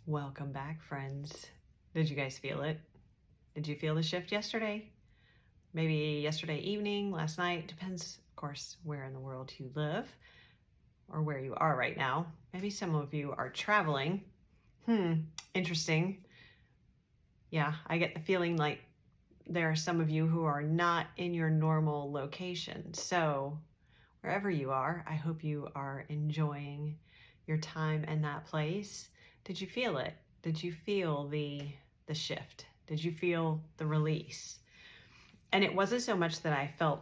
Welcome back, friends. Did you guys feel it? Did you feel the shift yesterday? Maybe yesterday evening, last night, depends, of course, where in the world you live or where you are right now. Maybe some of you are traveling. Interesting. Yeah, I get the feeling like there are some of you who are not in your normal location. So wherever you are, I hope you are enjoying your time in that place. Did you feel it? Did you feel the shift? Did you feel the release? And it wasn't so much that I felt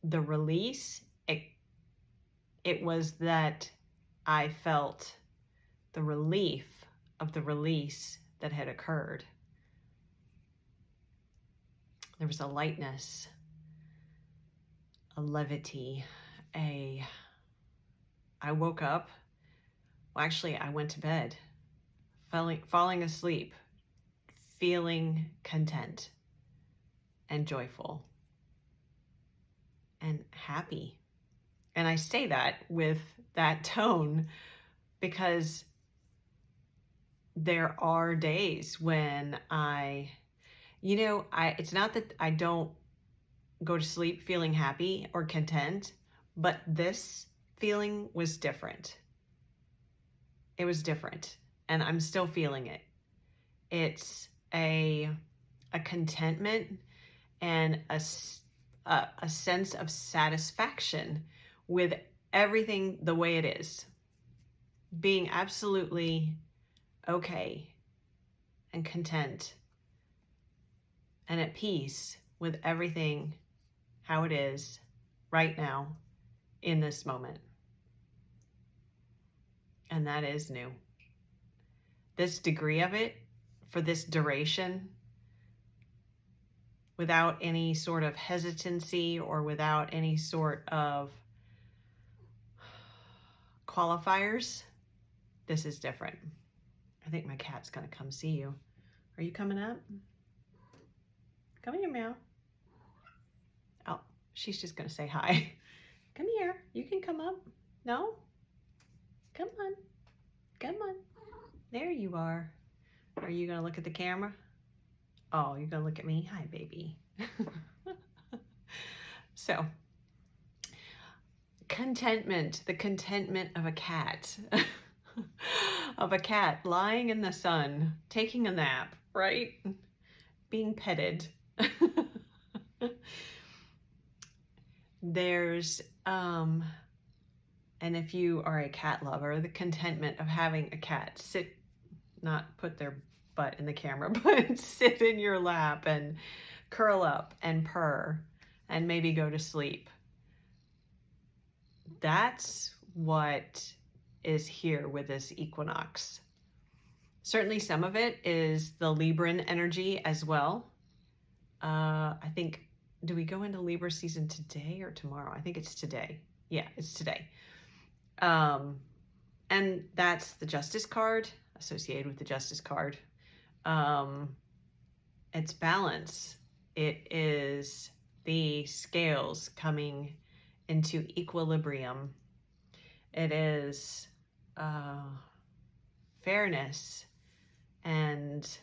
the release, it was that I felt the relief of the release that had occurred. There was a lightness, a levity, I woke up. Well, actually, I went to bed, falling asleep, feeling content and joyful and happy. And I say that with that tone because there are days when it's not that I don't go to sleep feeling happy or content, but this feeling was different. It was different, and I'm still feeling it. It's a contentment and a sense of satisfaction with everything the way it is, being absolutely okay and content and at peace with everything how it is right now in this moment. And that is new. This degree of it, for this duration, without any sort of hesitancy or without any sort of qualifiers, this is different. I think my cat's gonna come see you. Are you coming up? Come here, meow. Oh, she's just gonna say hi. Come here, you can come up. No? Come on, come on. There you are. Are you gonna look at the camera? Oh, you're gonna look at me? Hi, baby. So, contentment, the contentment of a cat. Of a cat lying in the sun, taking a nap, right? Being petted. There's, and if you are a cat lover, the contentment of having a cat sit, not put their butt in the camera, but sit in your lap and curl up and purr and maybe go to sleep. That's what is here with this equinox. Certainly some of it is the Libran energy as well. I think, do we go into Libra season today or tomorrow? I think it's today. Yeah, it's today. And that's the Justice card, associated with the Justice card. It's balance. It is the scales coming into equilibrium. It is fairness. And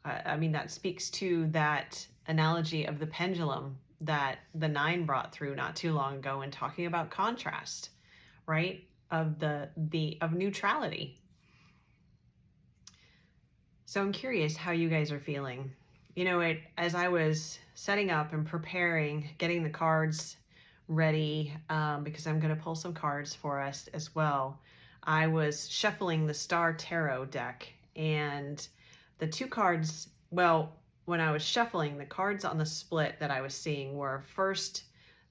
I mean, that speaks to that analogy of the pendulum that the 9 brought through not too long ago in talking about contrast, right? Of of neutrality. So I'm curious how you guys are feeling. You know, as I was setting up and preparing, getting the cards ready, because I'm going to pull some cards for us as well, I was shuffling the Star Tarot deck, and the 2 cards, well, when I was shuffling, the cards on the split that I was seeing were first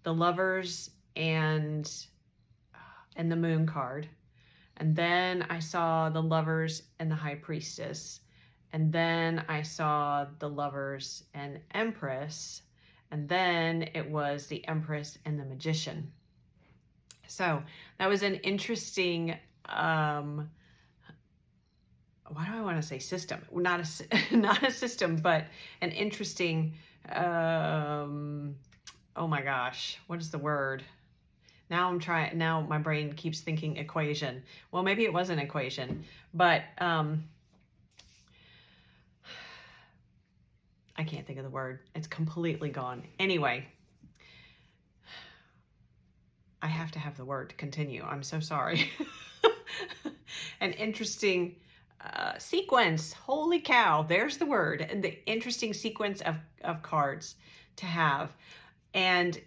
the Lovers and the Moon card. And then I saw the Lovers and the High Priestess. And then I saw the Lovers and Empress. And then it was the Empress and the Magician. So that was an interesting, why do I want to say system? Not a system, but an interesting, oh my gosh, what is the word? Now my brain keeps thinking equation. Well, maybe it was an equation, but I can't think of the word. It's completely gone. Anyway, I have to have the word to continue. I'm so sorry. An interesting sequence. Holy cow, there's the word. And the interesting sequence of cards to have. And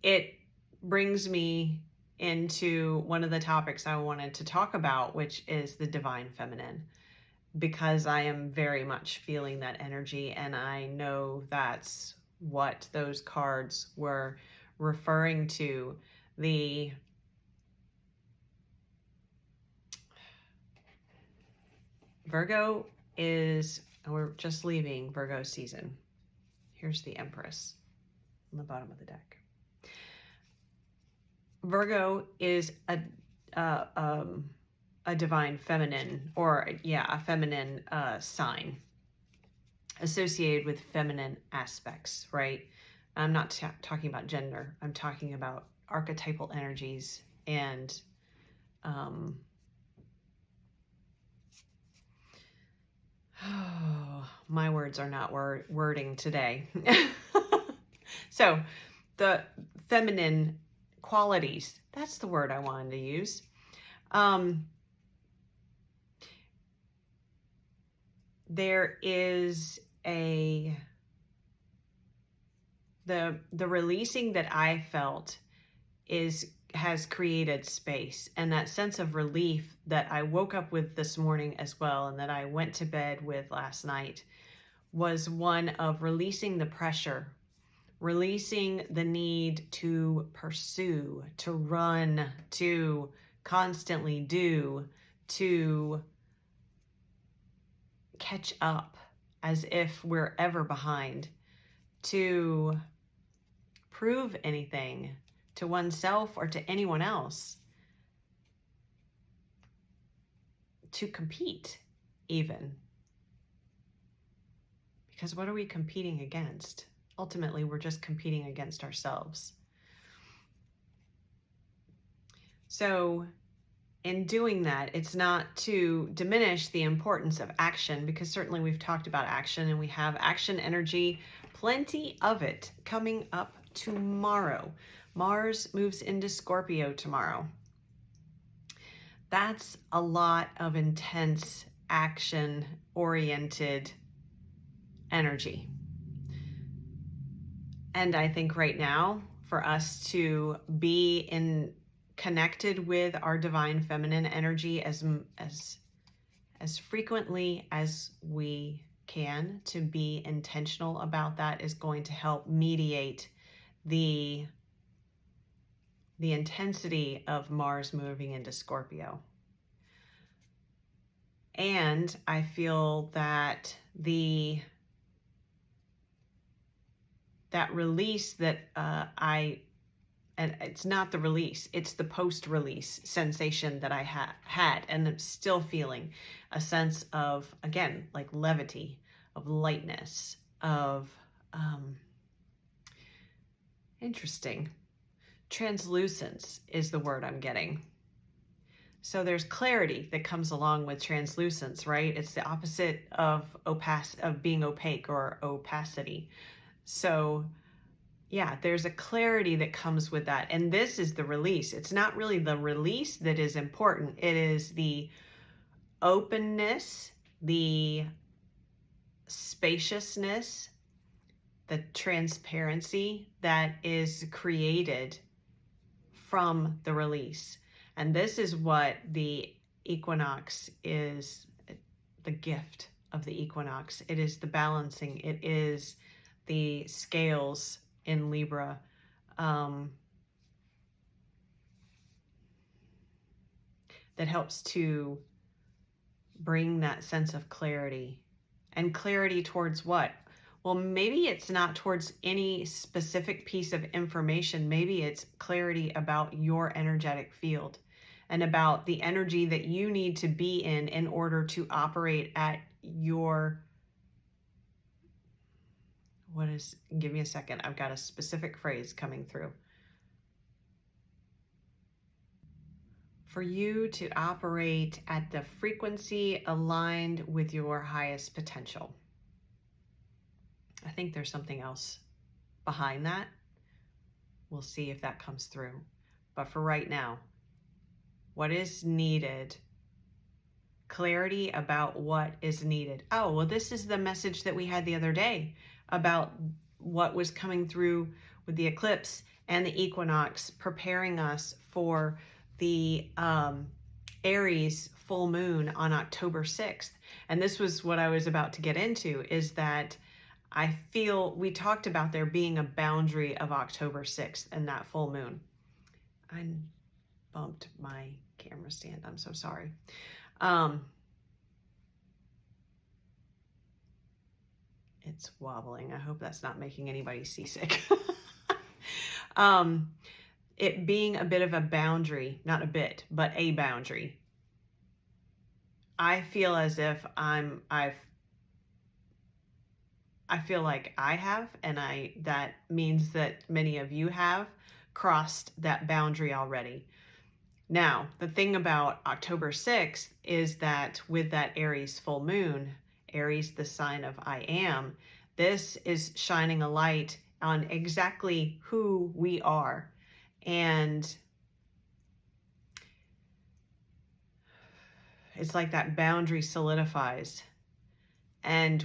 it brings me into one of the topics I wanted to talk about, which is the divine feminine, because I am very much feeling that energy, and I know that's what those cards were referring to. The Virgo is, we're just leaving Virgo season. Here's the Empress on the bottom of the deck. Virgo is a divine feminine, or a feminine sign associated with feminine aspects, right? I'm not talking about gender. I'm talking about archetypal energies and my words are not wording today. So the feminine qualities, that's the word I wanted to use. There is the releasing that I felt has created space, and that sense of relief that I woke up with this morning as well, and that I went to bed with last night, was one of releasing the pressure, releasing the need to pursue, to run, to constantly do, to catch up as if we're ever behind, to prove anything to oneself or to anyone else, to compete even. Because what are we competing against? Ultimately, we're just competing against ourselves. So in doing that, it's not to diminish the importance of action, because certainly we've talked about action, and we have action energy, plenty of it, coming up tomorrow. Mars moves into Scorpio tomorrow. That's a lot of intense action-oriented energy. And I think right now, for us to be connected with our divine feminine energy as frequently as we can, to be intentional about that, is going to help mediate the intensity of Mars moving into Scorpio. And I feel that that release that and it's not the release, it's the post-release sensation that I had, and I'm still feeling a sense of, again, like levity, of lightness, of interesting. Translucence is the word I'm getting. So there's clarity that comes along with translucence, right? It's the opposite of being opaque or opacity. So yeah, there's a clarity that comes with that. And this is the release. It's not really the release that is important. It is the openness, the spaciousness, the transparency that is created from the release. And this is what the equinox is, the gift of the equinox. It is the balancing. It is the scales in Libra. That helps to bring that sense of clarity. And clarity towards what? Well, maybe it's not towards any specific piece of information. Maybe it's clarity about your energetic field and about the energy that you need to be in order to operate at your, give me a second. I've got a specific phrase coming through. for you to operate at the frequency aligned with your highest potential. I think there's something else behind that. We'll see if that comes through. But for right now, what is needed? Clarity about what is needed. Oh, well, this is the message that we had the other day about what was coming through with the eclipse and the equinox, preparing us for the Aries full moon on October 6th. And this was what I was about to get into, is that I feel we talked about there being a boundary of October 6th and that full moon. I bumped my camera stand. I'm so sorry. It's wobbling. I hope that's not making anybody seasick. It being a bit of a boundary, not a bit, but a boundary. I feel as if I feel like I have, and that means that many of you have crossed that boundary already. Now, the thing about October 6th is that with that Aries full moon, Aries, the sign of I am, this is shining a light on exactly who we are. And it's like that boundary solidifies, and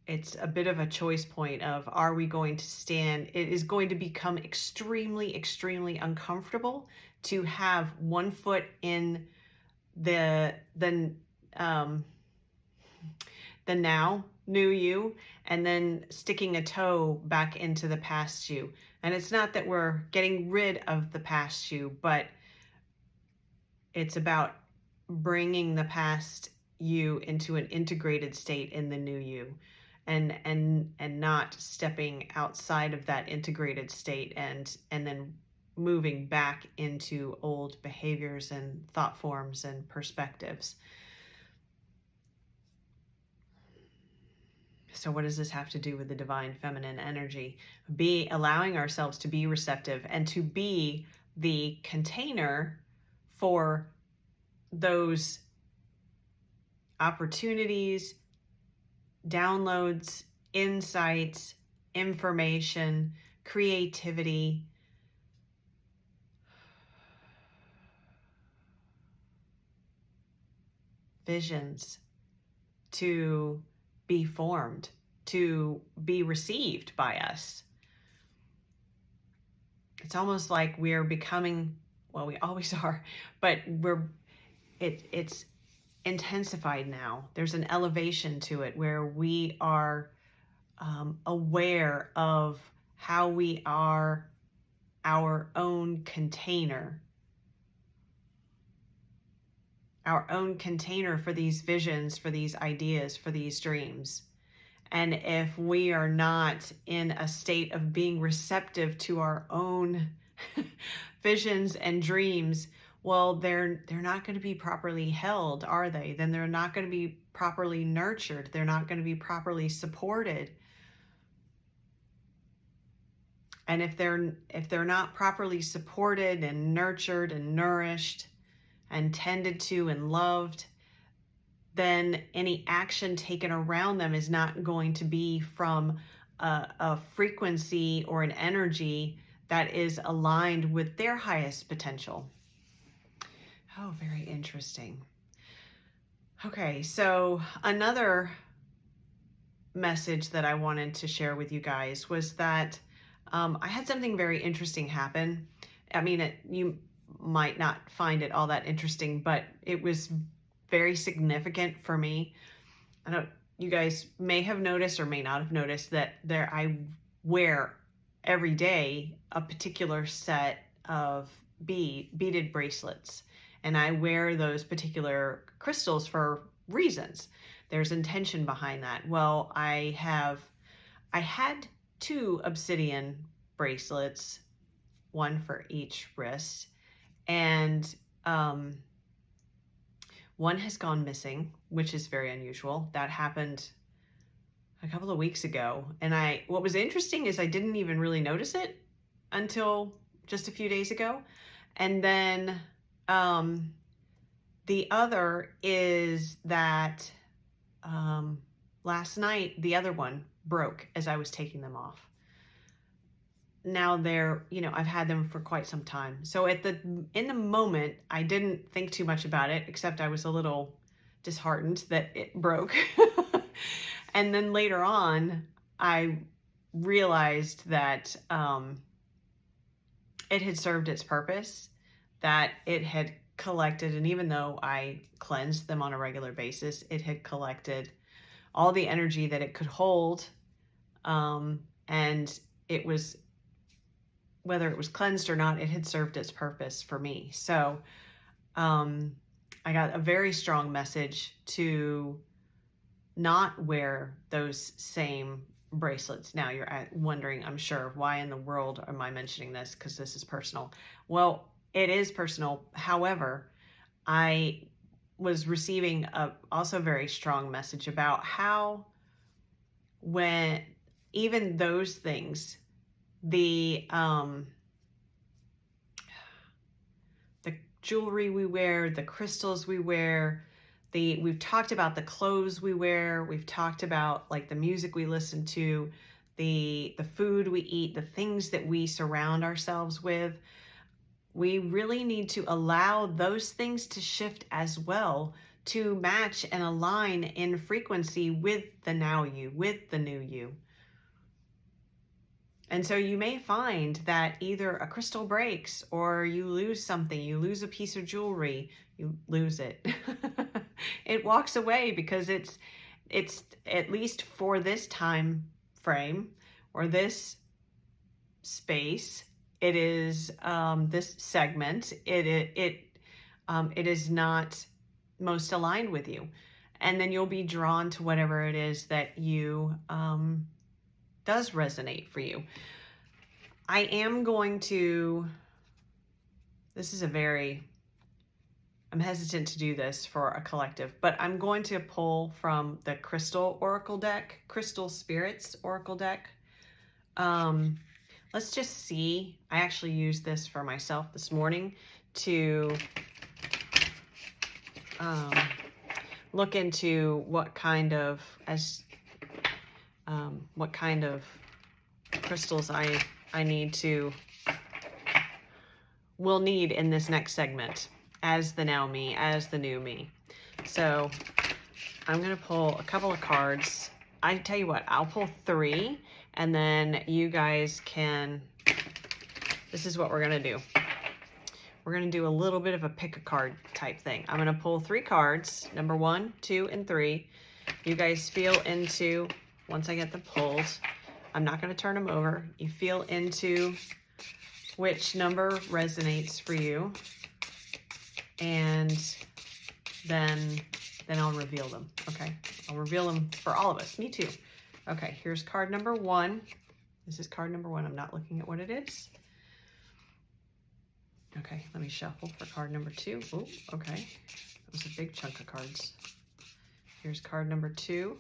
it's a bit of a choice point of, are we going to stand? It is going to become extremely, extremely uncomfortable to have one foot in the now new you, and then sticking a toe back into the past you. And it's not that we're getting rid of the past you, but it's about bringing the past you into an integrated state in the new you, and not stepping outside of that integrated state and then moving back into old behaviors and thought forms and perspectives. So what does this have to do with the divine feminine energy? Allowing ourselves to be receptive and to be the container for those opportunities, downloads, insights, information, creativity, visions to be formed, to be received by us. It's almost like we're becoming, well, we always are, but it's intensified now. There's an elevation to it where we are aware of how we are our own container for these visions, for these ideas, for these dreams. And if we are not in a state of being receptive to our own visions and dreams, well, they're not going to be properly held, are they? Then they're not going to be properly nurtured. They're not going to be properly supported. And if they're not properly supported and nurtured and nourished and tended to and loved, then any action taken around them is not going to be from a frequency or an energy that is aligned with their highest potential. Oh, very interesting. Okay, so another message that I wanted to share with you guys was that I had something very interesting happen. I mean, you might not find it all that interesting, but it was very significant for me. I know you guys may have noticed or may not have noticed that I wear every day a particular set of beaded bracelets, and I wear those particular crystals for reasons. There's intention behind that. Well, I had 2 obsidian bracelets, one for each wrist, and one has gone missing, which is very unusual. That happened a couple of weeks ago. And what was interesting is I didn't even really notice it until just a few days ago. And then The other is that last night, the other one broke as I was taking them off. Now they're, I've had them for quite some time. So in the moment, I didn't think too much about it, except I was a little disheartened that it broke. And then later on, I realized that it had served its purpose, that it had collected, and even though I cleansed them on a regular basis, it had collected all the energy that it could hold, and it was, whether it was cleansed or not, it had served its purpose for me. So I got a very strong message to not wear those same bracelets. Now you're wondering, I'm sure, why in the world am I mentioning this? Because this is personal. Well, it is personal. However, I was receiving a also very strong message about how, when even those things, the jewelry we wear, the crystals we wear, we've talked about the clothes we wear, we've talked about like the music we listen to, the food we eat, the things that we surround ourselves with. We really need to allow those things to shift as well, to match and align in frequency with the now you, with the new you. And so you may find that either a crystal breaks, or you lose something, you lose a piece of jewelry, you lose it. It walks away because it's at least for this time frame or this space, it is this segment, it is not most aligned with you. And then you'll be drawn to whatever it is that you does resonate for you. I am going to, this is I'm hesitant to do this for a collective, but I'm going to pull from the Crystal Oracle deck, Crystal Spirits Oracle deck. Let's just see. I actually used this for myself this morning to look into what kind of crystals I will need in this next segment as the now me, as the new me. So I'm going to pull a couple of cards. I tell you what, I'll pull 3, and then you guys can, this is what we're going to do. We're going to do a little bit of a pick a card type thing. I'm going to pull 3 cards, number 1, 2, and 3. You guys feel into, once I get them pulled, I'm not going to turn them over. You feel into which number resonates for you, and then I'll reveal them. Okay, I'll reveal them for all of us. Me too. Okay, here's card number 1. This is card number 1. I'm not looking at what it is. Okay, let me shuffle for card number 2. Oh, okay, that was a big chunk of cards. Here's card number 2.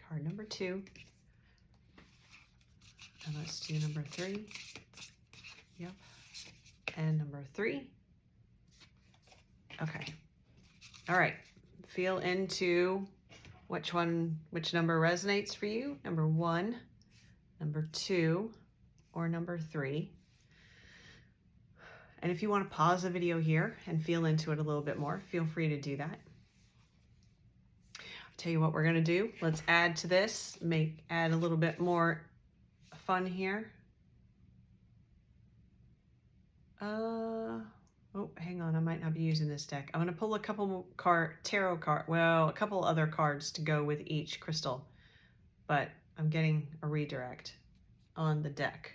Card number 2. And let's do number 3. Yep. And number 3. Okay. All right. Feel into which number resonates for you. Number 1, number 2, or number 3. And if you want to pause the video here and feel into it a little bit more, feel free to do that. I'll tell you what we're going to do. Let's add to this, add a little bit more fun here. Oh, hang on, I might not be using this deck. I'm going to pull a couple tarot card, well, a couple other cards to go with each crystal, but I'm getting a redirect on the deck.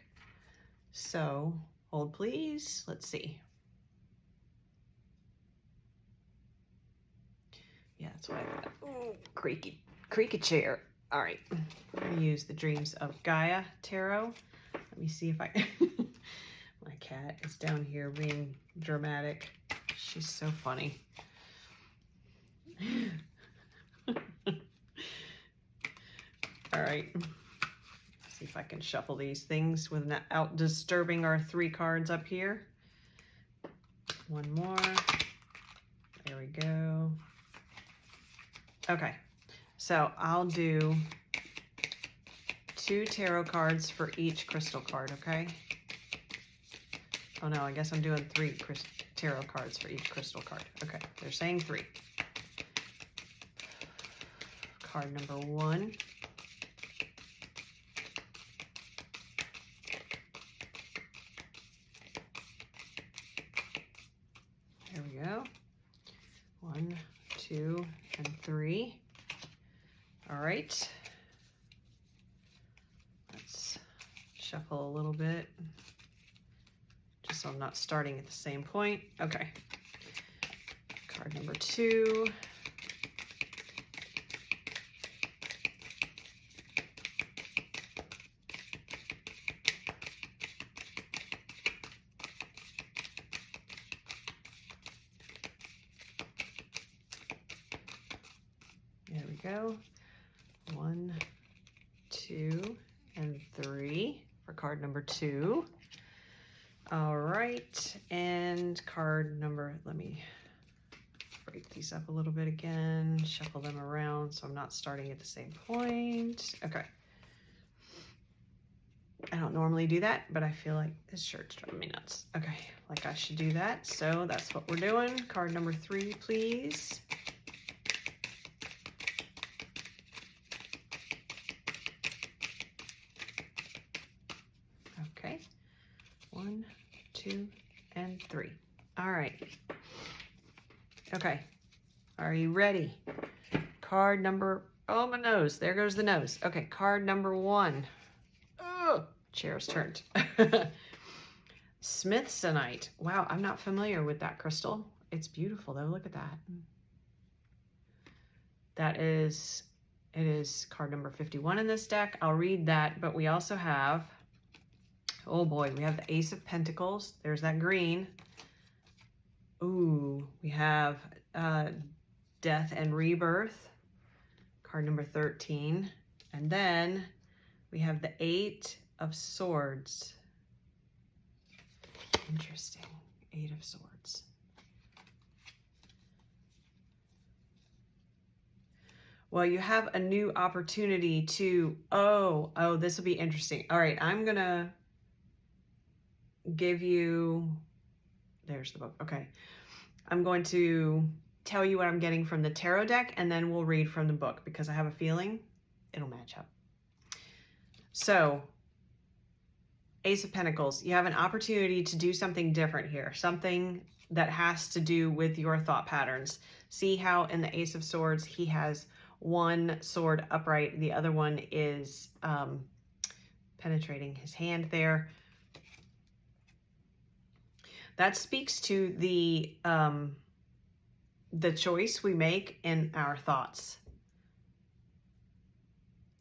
So hold please. Let's see. Yeah, that's what I got. Oh, creaky chair. All right, I'm going to use the Dreams of Gaia Tarot. Let me see if I my cat is down here being dramatic. She's so funny. All right, see if I can shuffle these things without disturbing our 3 cards up here. One more. There we go. Okay, so I'll do 2 tarot cards for each crystal card, okay? Oh no, I guess I'm doing 3 tarot cards for each crystal card. Okay, they're saying 3. Card number 1. There we go. 1, 2, and 3. All right. Let's shuffle a little bit, just so I'm not starting at the same point. Okay. Card number 2. There we go. 1, 2, and 3 for card number 2. All right, and card number, let me break these up a little bit again, shuffle them around so I'm not starting at the same point. Okay. I don't normally do that, but I feel like this shirt's driving me nuts. Okay, like I should do that, so that's what we're doing. Card number 3, please. Okay, 1, 2, and 3. All right. Okay, are you ready? Card number, oh, my nose, there goes the nose. Okay, card number 1. Oh, chair's turned. Smithsonite. Wow, I'm not familiar with that crystal. It's beautiful though, look at that. It is card number 51 in this deck. I'll read that, but we also have, oh boy, we have the Ace of Pentacles. There's that green. Ooh, we have Death and Rebirth, card number 13. And then we have the 8 of Swords. Interesting, 8 of Swords. Well, you have a new opportunity to, oh, this will be interesting. All right, I'm gonna give you, there's the book, okay. I'm going to tell you what I'm getting from the tarot deck, and then we'll read from the book because I have a feeling it'll match up. So, Ace of Pentacles, you have an opportunity to do something different here, something that has to do with your thought patterns. See how in the Ace of Swords, he has one sword upright, the other one is penetrating his hand there. That speaks to the choice we make in our thoughts.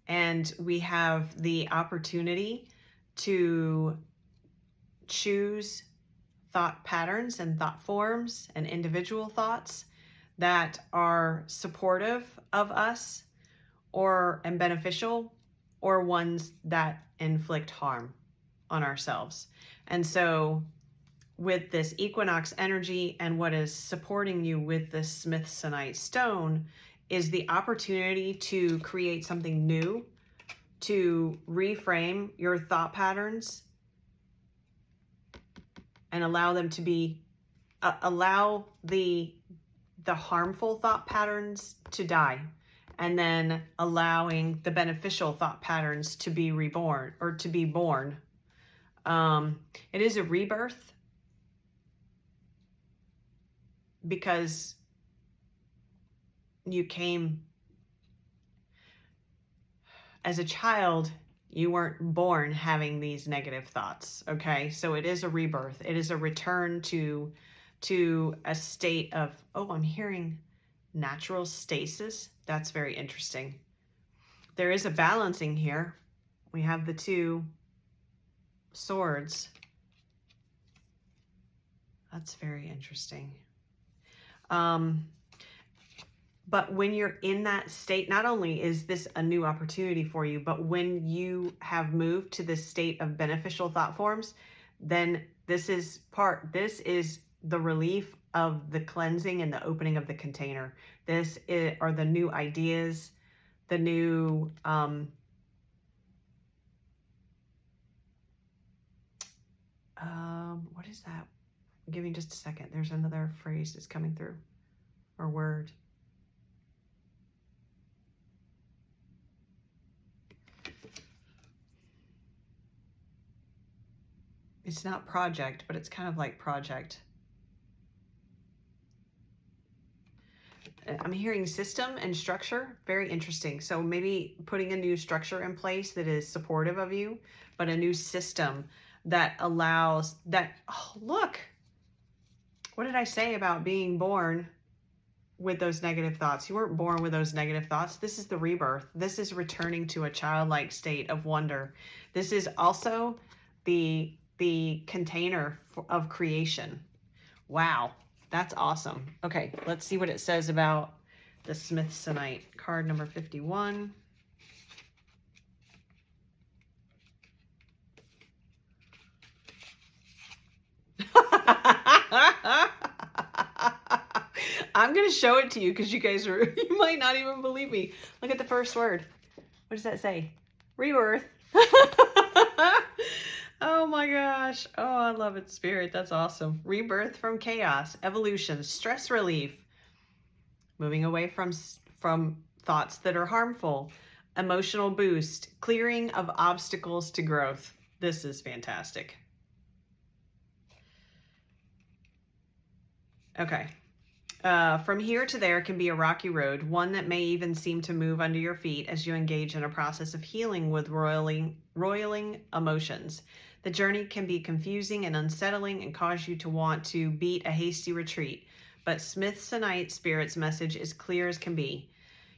And we have the opportunity to choose thought patterns and thought forms and individual thoughts that are supportive of us and beneficial, or ones that inflict harm on ourselves. And so with this equinox energy and what is supporting you with this Smithsonite stone is the opportunity to create something new, to reframe your thought patterns and allow them to be, allow the harmful thought patterns to die, and then allowing the beneficial thought patterns to be reborn or to be born. It is a rebirth because you came as a child, you weren't born having these negative thoughts, okay? So it is a rebirth. It is a return to a state of, oh, I'm hearing natural stasis. That's very interesting. There is a balancing here. We have the 2 swords. That's very interesting. But when you're in that state, not only is this a new opportunity for you, but when you have moved to this state of beneficial thought forms, then this is the relief of the cleansing and the opening of the container. Are the new ideas, the new what is that? Give me just a second. There's another phrase that's coming through, or word. It's not project, but it's kind of like project. I'm hearing system and structure. Very interesting. So maybe putting a new structure in place that is supportive of you, but a new system that allows that. Oh, look. What did I say about being born with those negative thoughts? You weren't born with those negative thoughts. This is the rebirth. This is returning to a childlike state of wonder. This is also the container of creation. Wow, that's awesome. Okay, let's see what it says about the Smithsonite. Card number 51. I'm going to show it to you because you guys you might not even believe me. Look at the first word. What does that say? Rebirth. Oh my gosh. Oh, I love it, Spirit. That's awesome. Rebirth from chaos, evolution, stress relief, moving away from thoughts that are harmful, emotional boost, clearing of obstacles to growth. This is fantastic. Okay. From here to there can be a rocky road, one that may even seem to move under your feet as you engage in a process of healing with roiling emotions. The journey can be confusing and unsettling and cause you to want to beat a hasty retreat, but Smithsonite Spirit's message is clear as can be.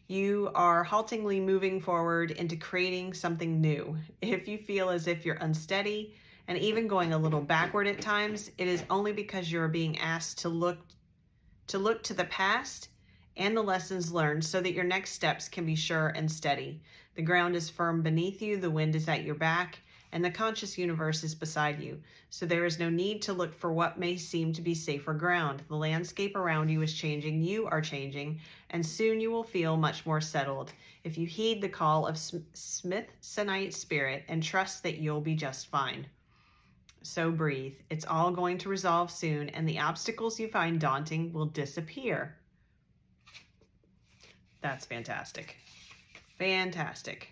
You are haltingly moving forward into creating something new. If you feel as if you're unsteady and even going a little backward at times, it is only because you're being asked to look to the past and the lessons learned so that your next steps can be sure and steady. The ground is firm beneath you, the wind is at your back, and the conscious universe is beside you. So there is no need to look for what may seem to be safer ground. The landscape around you is changing, you are changing, and soon you will feel much more settled if you heed the call of Smithsonite Spirit and trust that you'll be just fine. So breathe. It's all going to resolve soon, and the obstacles you find daunting will disappear. That's fantastic. Fantastic.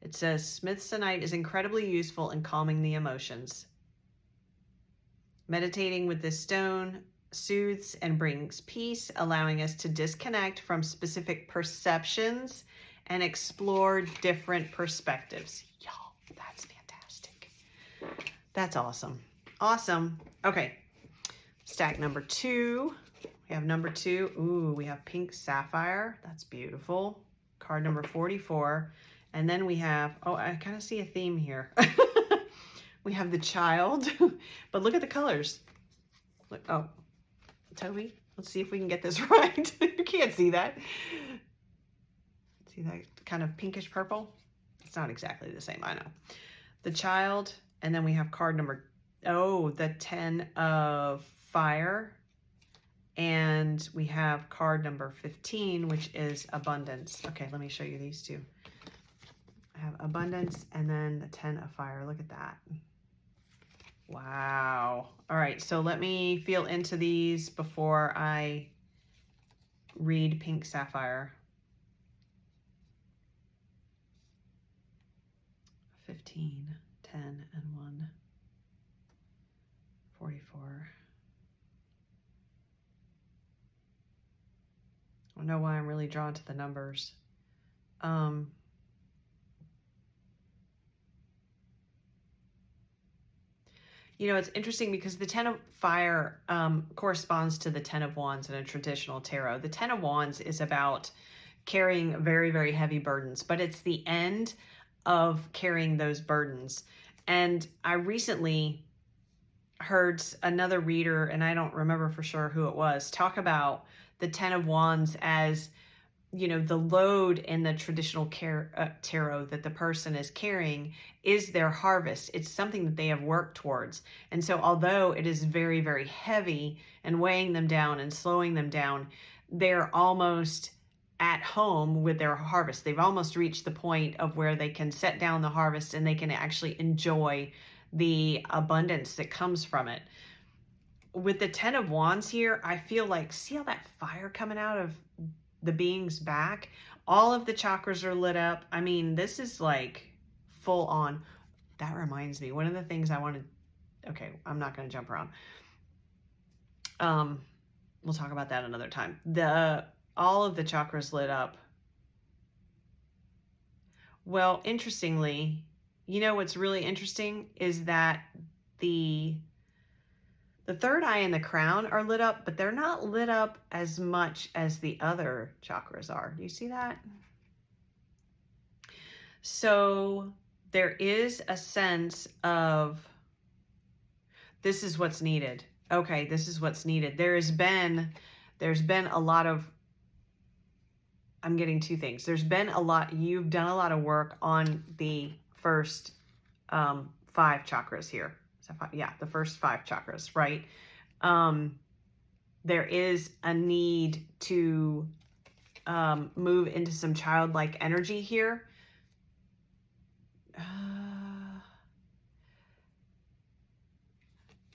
It says Smithsonite is incredibly useful in calming the emotions. Meditating with this stone soothes and brings peace, allowing us to disconnect from specific perceptions and explore different perspectives. Y'all, that's fantastic. That's awesome. Awesome. Okay. Stack number 2. We have number 2. Ooh, we have pink sapphire. That's beautiful. Card number 44. And then we have, oh, I kind of see a theme here. We have the child, but look at the colors. Look, oh, Toby, let's see if we can get this right. You can't see that. See that kind of pinkish purple? It's not exactly the same, I know. The child, and then we have card number, the 10 of fire. And we have card number 15, which is abundance. Okay, let me show you these two. I have abundance and then the 10 of fire. Look at that. Wow. All right, so let me feel into these before I read pink sapphire. 15, 10, and 1. 44. I don't know why I'm really drawn to the numbers. You know, it's interesting because the 10 of fire corresponds to the 10 of wands in a traditional tarot. The 10 of wands is about carrying very, very heavy burdens, but it's the end of carrying those burdens. And I recently heard another reader, and I don't remember for sure who it was, talk about the 10 of wands as the load in the traditional tarot that the person is carrying is their harvest. It's something that they have worked towards. And so although it is very, very heavy and weighing them down and slowing them down, they're almost at home with their harvest. They've almost reached the point of where they can set down the harvest and they can actually enjoy the abundance that comes from it. With the 10 of Wands here, I feel like, see how that fire coming out of the being's back? All of the chakras are lit up. I mean, this is like full on. That reminds me, one of the things I wanted, okay, I'm not going to jump around. We'll talk about that another time. All of the chakras lit up. Well, interestingly, what's really interesting is that the third eye and the crown are lit up, but they're not lit up as much as the other chakras are. Do you see that? So there is a sense of, this is what's needed. Okay, this is what's needed. There's been a lot of, I'm getting two things. There's been a lot, you've done a lot of work on the first 5 chakras here. Yeah, the first 5 chakras, right? There is a need to move into some childlike energy here.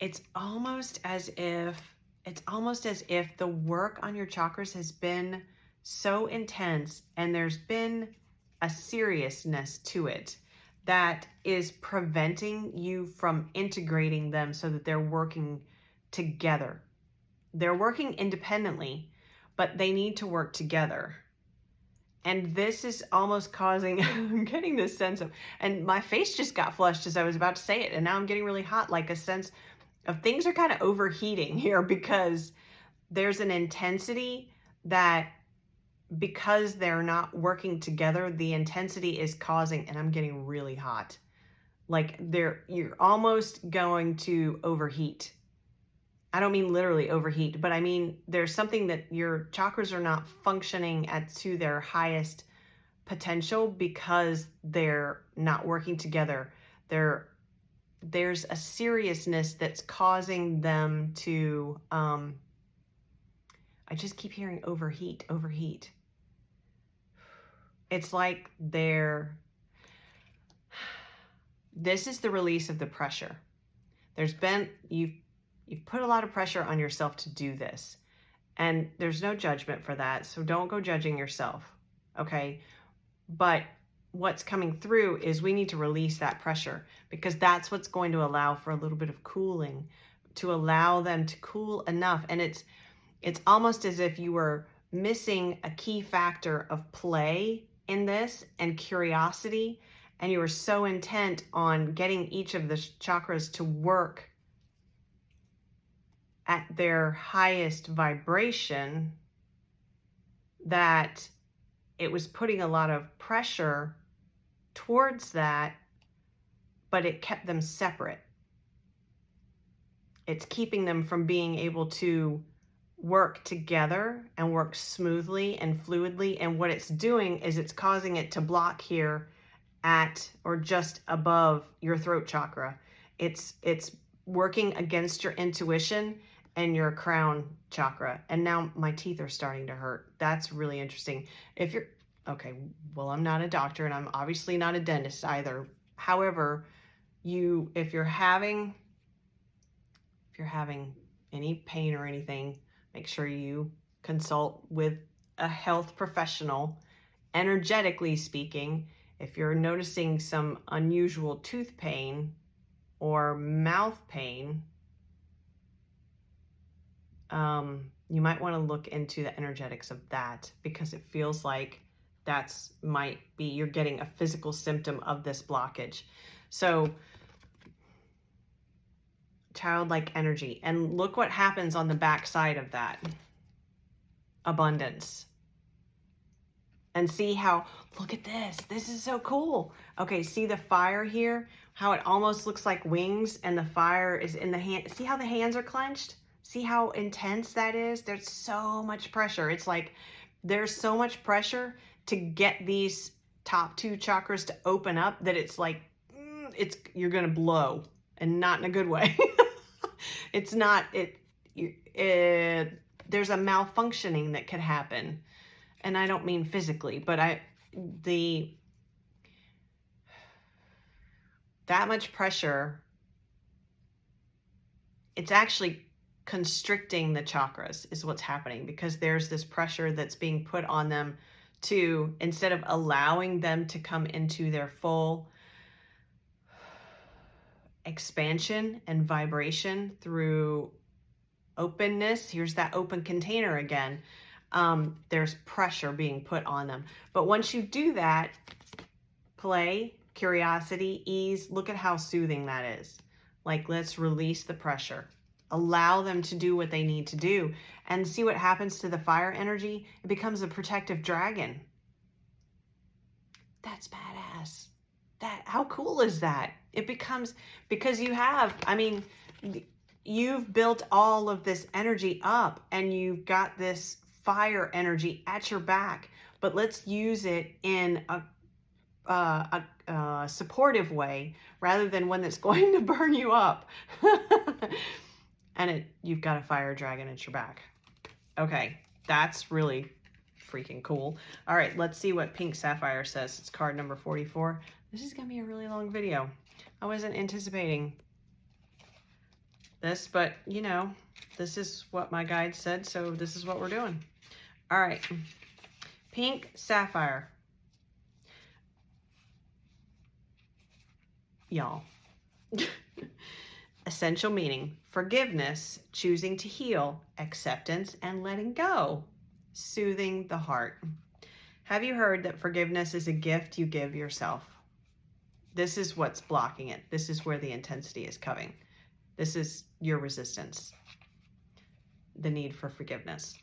It's almost as if the work on your chakras has been so intense and there's been a seriousness to it that is preventing you from integrating them so that they're working together. They're working independently, but they need to work together. And this is almost causing, I'm getting this sense of, and my face just got flushed as I was about to say it, and now I'm getting really hot, like a sense of things are kind of overheating here because there's an intensity that, because they're not working together, the intensity is causing, and I'm getting really hot. Like you're almost going to overheat. I don't mean literally overheat, but I mean there's something that your chakras are not functioning to their highest potential because they're not working together. There's a seriousness that's causing them to, I just keep hearing overheat. It's like this is the release of the pressure. You've put a lot of pressure on yourself to do this, and there's no judgment for that. So don't go judging yourself. Okay. But what's coming through is we need to release that pressure because that's what's going to allow for a little bit of cooling, to allow them to cool enough. And it's almost as if you were missing a key factor of play in this and curiosity, and you were so intent on getting each of the chakras to work at their highest vibration that it was putting a lot of pressure towards that, but it kept them separate. It's keeping them from being able to work together and work smoothly and fluidly. And what it's doing is it's causing it to block here at or just above your throat chakra. It's working against your intuition and your crown chakra. And now my teeth are starting to hurt. That's really interesting. Okay, well, I'm not a doctor and I'm obviously not a dentist either. However, if you're having any pain or anything, make sure you consult with a health professional. Energetically speaking, if you're noticing some unusual tooth pain or mouth pain, you might want to look into the energetics of that, because it feels like might be you're getting a physical symptom of this blockage. So childlike energy, and look what happens on the back side of that. Abundance. And see how, look at this is so cool. Okay, see the fire here, how it almost looks like wings and the fire is in the hand. See how the hands are clenched? See how intense that is? There's so much pressure. It's like There's so much pressure to get these top two chakras to open up that it's like, you're going to blow, and not in a good way. It's not, there's a malfunctioning that could happen. And I don't mean physically, but that much pressure, it's actually constricting the chakras is what's happening, because there's this pressure that's being put on them to, instead of allowing them to come into their full expansion and vibration through openness. Here's that open container again. There's pressure being put on them. But once you do that, play, curiosity, ease, look at how soothing that is. Like, let's release the pressure. Allow them to do what they need to do, and see what happens to the fire energy. It becomes a protective dragon. That's badass. How cool is that? It becomes, because you've built all of this energy up, and you've got this fire energy at your back, but let's use it in a supportive way rather than one that's going to burn you up. And you've got a fire dragon at your back. Okay, that's really freaking cool. All right, let's see what Pink Sapphire says. It's card number 44. This is gonna be a really long video. I wasn't anticipating this, but you know, this is what my guide said, so this is what we're doing. All right, Pink Sapphire. Y'all. Essential meaning: forgiveness, choosing to heal, acceptance, and letting go, soothing the heart. Have you heard that forgiveness is a gift you give yourself? This is what's blocking it. This is where the intensity is coming. This is your resistance, the need for forgiveness.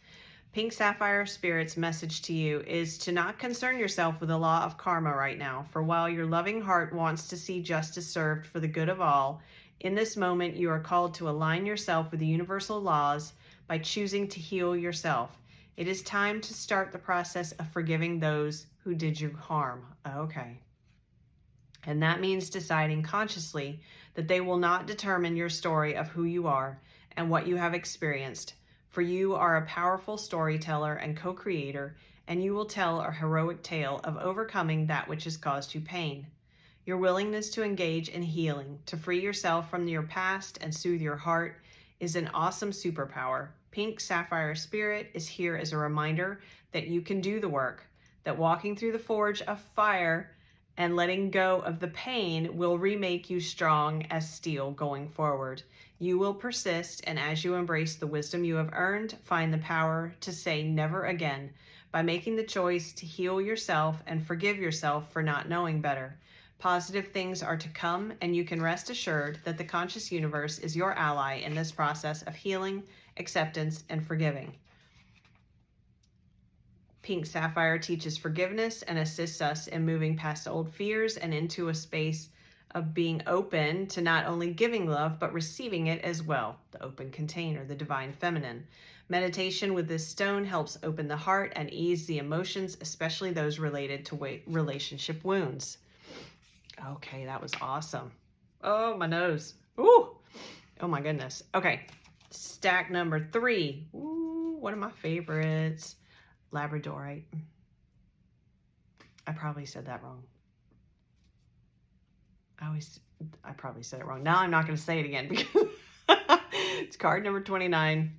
Pink Sapphire Spirit's message to you is to not concern yourself with the law of karma right now, for while your loving heart wants to see justice served for the good of all, in this moment you are called to align yourself with the universal laws by choosing to heal yourself. It is time to start the process of forgiving those who did you harm. Okay. And that means deciding consciously that they will not determine your story of who you are and what you have experienced. For you are a powerful storyteller and co-creator, and you will tell a heroic tale of overcoming that which has caused you pain. Your willingness to engage in healing, to free yourself from your past and soothe your heart, is an awesome superpower. Pink Sapphire Spirit is here as a reminder that you can do the work, that walking through the forge of fire and letting go of the pain will remake you strong as steel going forward. You will persist, and as you embrace the wisdom you have earned, find the power to say never again by making the choice to heal yourself and forgive yourself for not knowing better. Positive things are to come, and you can rest assured that the conscious universe is your ally in this process of healing, acceptance, and forgiving. Pink Sapphire teaches forgiveness and assists us in moving past old fears and into a space of being open to not only giving love, but receiving it as well. The open container, the divine feminine. Meditation with this stone helps open the heart and ease the emotions, especially those related to relationship wounds. Okay, that was awesome. Oh, my nose. Ooh. Oh my goodness. Okay. Stack number 3. Ooh, one of my favorites. Labradorite. I probably said that wrong. I probably said it wrong. Now I'm not going to say it again because it's card number 29.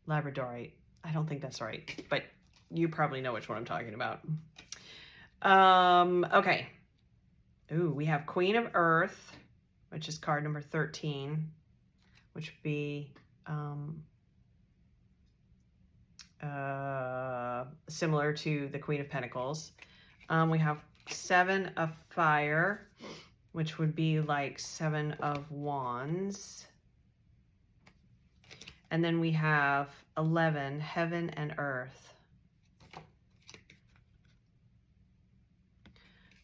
Labradorite. I don't think that's right, but you probably know which one I'm talking about. Okay. Ooh, we have Queen of Earth, which is card number 13, which would be similar to the Queen of Pentacles. We have 7 of Fire, which would be like 7 of Wands. And then we have 11, Heaven and Earth.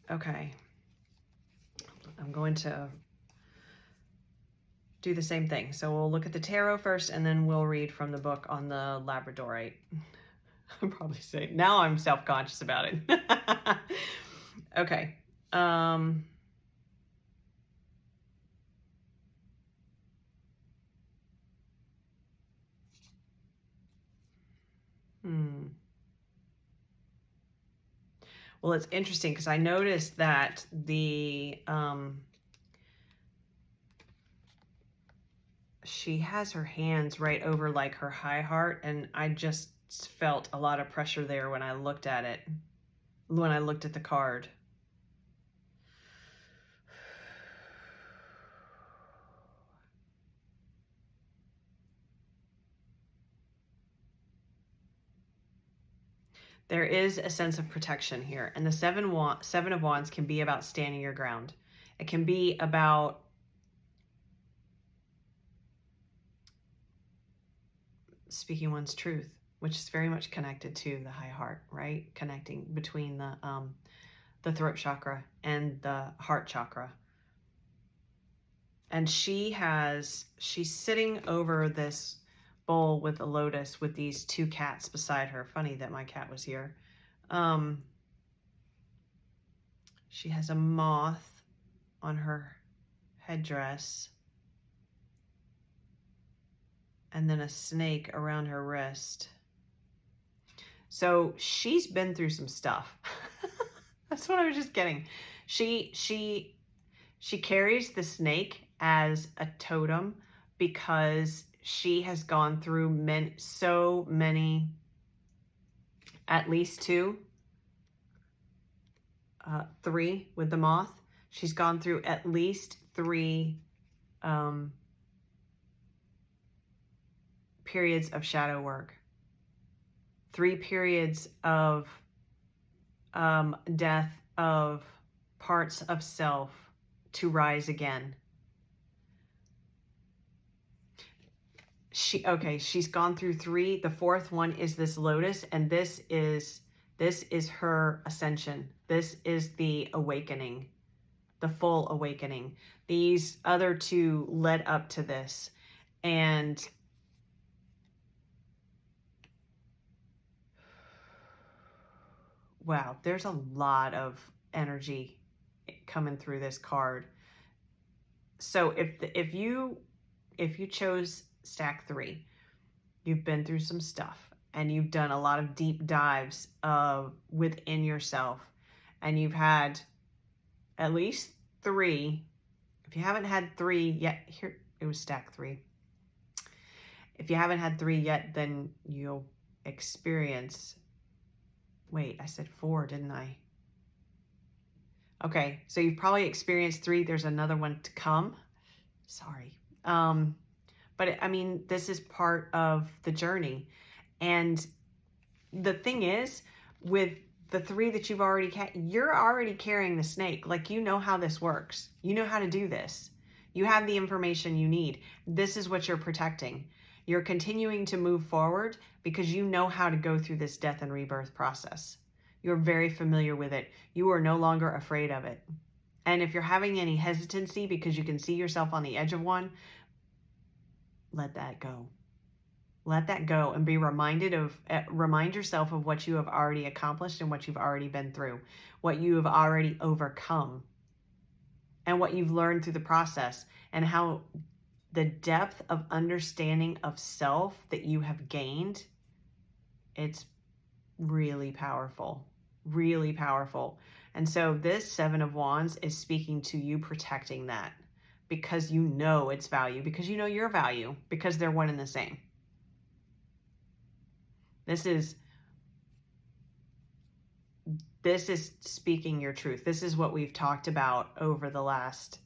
Okay. I'm going to do the same thing. So we'll look at the tarot first, and then we'll read from the book on the Labradorite. I'm probably saying, now I'm self-conscious about it. Okay. Well, it's interesting because I noticed that she has her hands right over like her high heart, and I just felt a lot of pressure there when I looked at it, when I looked at the card. There is a sense of protection here, and the Seven of Wands can be about standing your ground. It can be about speaking one's truth, which is very much connected to the high heart, right? Connecting between the throat chakra and the heart chakra. And she's sitting over this bowl with a lotus with these two cats beside her. Funny that my cat was here. She has a moth on her headdress, and then a snake around her wrist. So she's been through some stuff. That's what I was just getting. She carries the snake as a totem because she has gone through so many, at least three with the moth. She's gone through at least three periods of shadow work, 3 periods of death of parts of self to rise again. She's gone through 3. The 4th one is this lotus, and this is her ascension. This is the awakening, the full awakening. These other 2 led up to this, and wow, there's a lot of energy coming through this card. So if you chose stack 3, you've been through some stuff and you've done a lot of deep dives within yourself, and you've had at least 3. If you haven't had 3 yet, here it was stack 3. If you haven't had 3 yet, then you'll experience. Wait, I said 4, didn't I? Okay, so you've probably experienced 3. There's another one to come. Sorry. But I mean, this is part of the journey. And the thing is, with the 3 that you've already you're already carrying the snake. Like, you know how this works. You know how to do this. You have the information you need. This is what you're protecting. You're continuing to move forward because you know how to go through this death and rebirth process. You're very familiar with it. You are no longer afraid of it. And if you're having any hesitancy because you can see yourself on the edge of one, let that go. Let that go and remind yourself of what you have already accomplished and what you've already been through, what you have already overcome, and what you've learned through the process, and how the depth of understanding of self that you have gained, it's really powerful, really powerful. And so this 7 of Wands is speaking to you protecting that, because you know its value, because you know your value, because they're one and the same. This is speaking your truth. This is what we've talked about over the last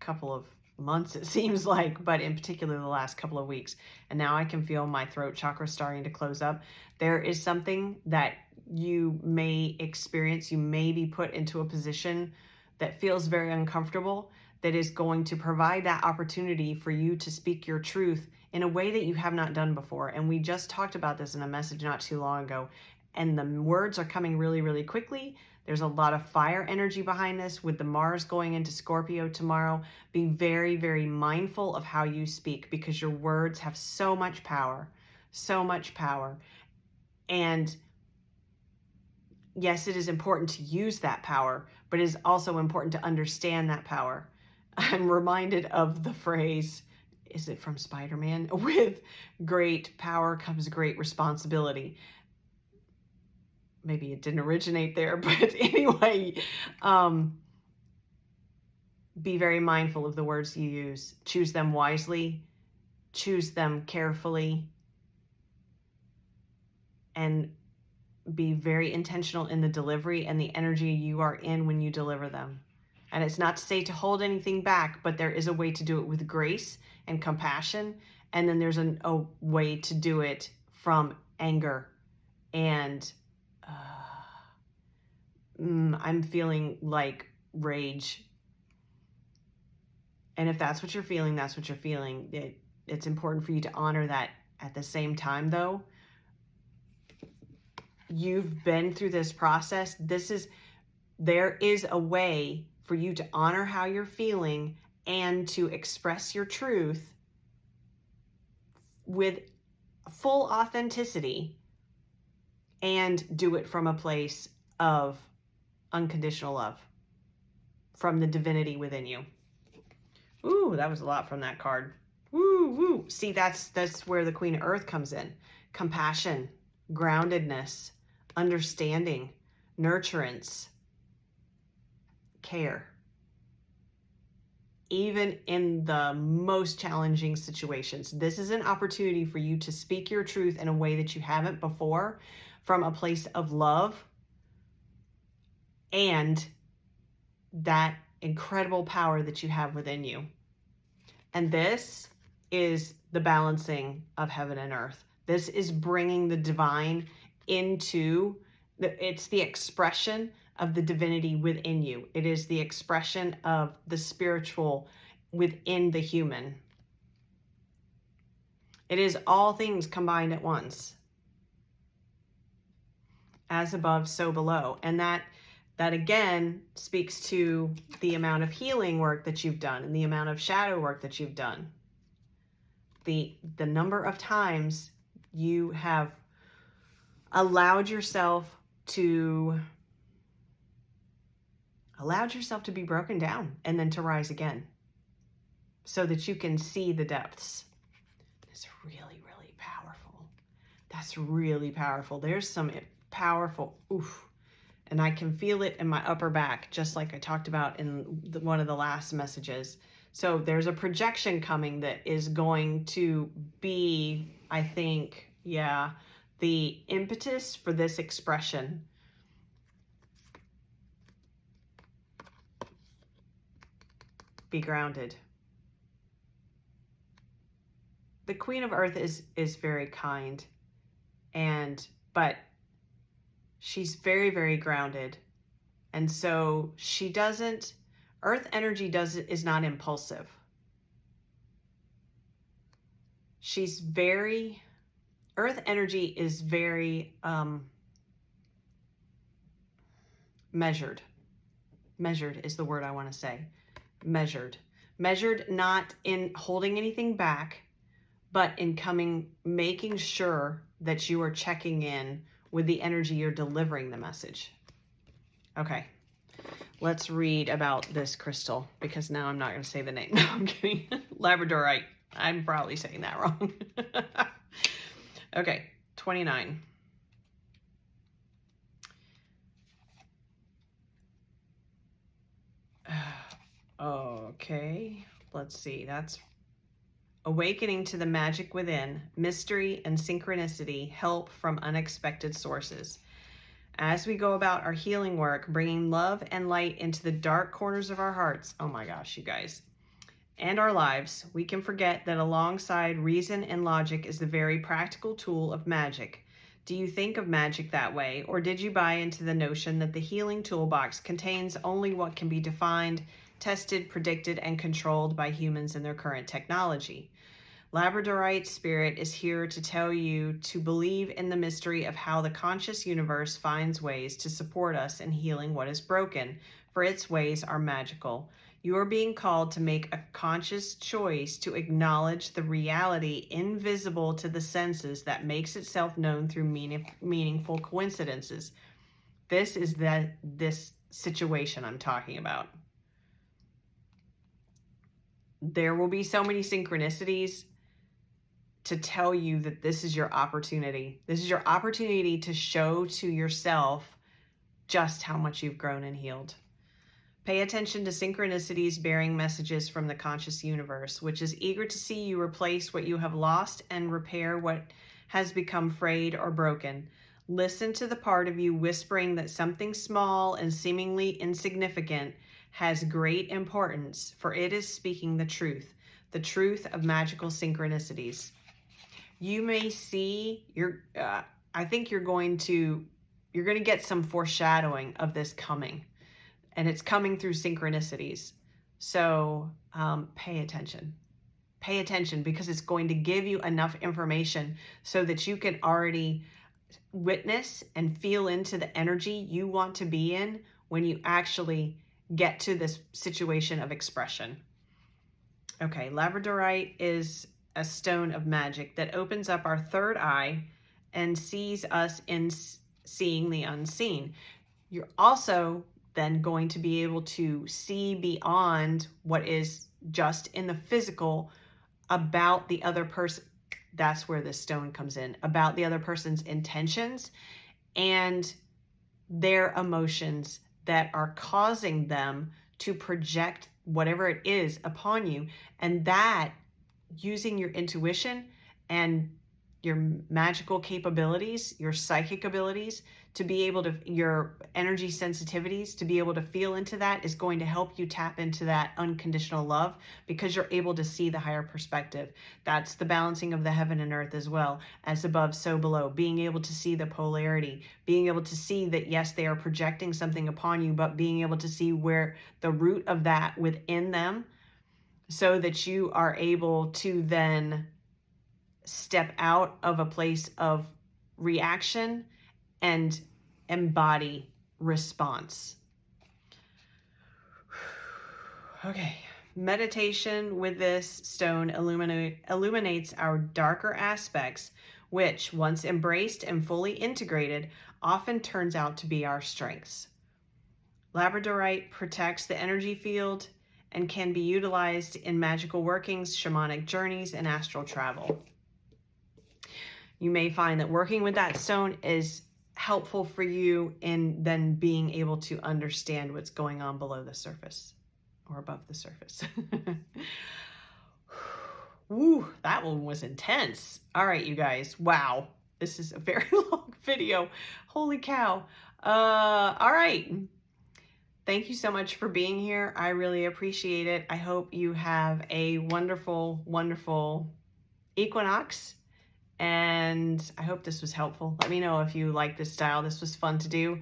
couple of months, it seems like, but in particular the last couple of weeks. And now I can feel my throat chakra starting to close up. There is something that you may experience. You may be put into a position that feels very uncomfortable, that is going to provide that opportunity for you to speak your truth in a way that you have not done before. And we just talked about this in a message not too long ago. And the words are coming really, really quickly. There's a lot of fire energy behind this with the Mars going into Scorpio tomorrow. Be very, very mindful of how you speak, because your words have so much power, so much power. And yes, it is important to use that power, but it is also important to understand that power. I'm reminded of the phrase, is it from Spider-Man? With great power comes great responsibility. Maybe it didn't originate there, but anyway, be very mindful of the words you use. Choose them wisely, choose them carefully, and be very intentional in the delivery and the energy you are in when you deliver them. And it's not to say to hold anything back, but there is a way to do it with grace and compassion. And then there's a way to do it from anger. And I'm feeling like rage. And if that's what you're feeling, that's what you're feeling. It's important for you to honor that. At the same time, though, you've been through this process. There is a way for you to honor how you're feeling and to express your truth with full authenticity and do it from a place of unconditional love, from the divinity within you. Ooh, that was a lot from that card. Woo, woo. See, that's where the Queen of Earth comes in. Compassion, groundedness, understanding, nurturance, care. Even in the most challenging situations, this is an opportunity for you to speak your truth in a way that you haven't before, from a place of love and that incredible power that you have within you. And this is the balancing of heaven and earth. This is bringing the divine into it's the expression of the divinity within you. It is the expression of the spiritual within the human. It is all things combined at once. As above, so below. And that again speaks to the amount of healing work that you've done and the amount of shadow work that you've done. The number of times you have allowed yourself to be broken down and then to rise again so that you can see the depths. It's really, really powerful. That's really powerful. There's some powerful, oof. And I can feel it in my upper back, just like I talked about in one of the last messages. So there's a projection coming that is going to be, I think, the impetus for this expression. Be grounded. The Queen of Earth is very kind, but she's very, very grounded. And so Earth energy is not impulsive. Earth energy is very measured. Measured is the word I want to say. Measured. Measured not in holding anything back, but in making sure that you are checking in with the energy you're delivering the message. Okay, let's read about this crystal, because now I'm not going to say the name. No, I'm kidding. Labradorite. I'm probably saying that wrong. Okay, 29. Okay, let's see. That's awakening to the magic within, mystery and synchronicity, help from unexpected sources. As we go about our healing work, bringing love and light into the dark corners of our hearts, oh my gosh, you guys, and our lives, we can forget that alongside reason and logic is the very practical tool of magic. Do you think of magic that way, or did you buy into the notion that the healing toolbox contains only what can be defined, tested, predicted, and controlled by humans and their current technology? Labradorite Spirit is here to tell you to believe in the mystery of how the conscious universe finds ways to support us in healing what is broken, for its ways are magical. You are being called to make a conscious choice to acknowledge the reality invisible to the senses that makes itself known through meaningful coincidences. This is this situation I'm talking about. There will be so many synchronicities to tell you that this is your opportunity. This is your opportunity to show to yourself just how much you've grown and healed. Pay attention to synchronicities bearing messages from the conscious universe, which is eager to see you replace what you have lost and repair what has become frayed or broken. Listen to the part of you whispering that something small and seemingly insignificant has great importance, for it is speaking the truth of magical synchronicities. You may see I think you're going to get some foreshadowing of this coming, and it's coming through synchronicities. So pay attention. Pay attention, because it's going to give you enough information so that you can already witness and feel into the energy you want to be in when you actually get to this situation of expression. Okay, labradorite is a stone of magic that opens up our third eye and sees us in seeing the unseen. You're also then going to be able to see beyond what is just in the physical about the other person. That's where this stone comes in, about the other person's intentions and their emotions that are causing them to project whatever it is upon you. And that, using your intuition and your magical capabilities, your psychic abilities, to be able to, your energy sensitivities, to be able to feel into that, is going to help you tap into that unconditional love, because you're able to see the higher perspective. That's the balancing of the heaven and earth as well. As above, so below. Being able to see the polarity, being able to see that, yes, they are projecting something upon you, but being able to see where the root of that within them, so that you are able to then step out of a place of reaction and embody response. Okay, meditation with this stone illuminates our darker aspects, which, once embraced and fully integrated, often turns out to be our strengths. Labradorite protects the energy field and can be utilized in magical workings, shamanic journeys, and astral travel. You may find that working with that stone is helpful for you in then being able to understand what's going on below the surface or above the surface. Woo, that one was intense. All right, you guys. Wow. This is a very long video. Holy cow. All right. Thank you so much for being here. I really appreciate it. I hope you have a wonderful, wonderful equinox. And I hope this was helpful. Let me know if you like this style. This was fun to do.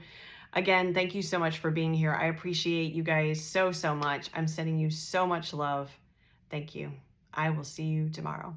Again, thank you so much for being here. I appreciate you guys so, so much. I'm sending you so much love. Thank you. I will see you tomorrow.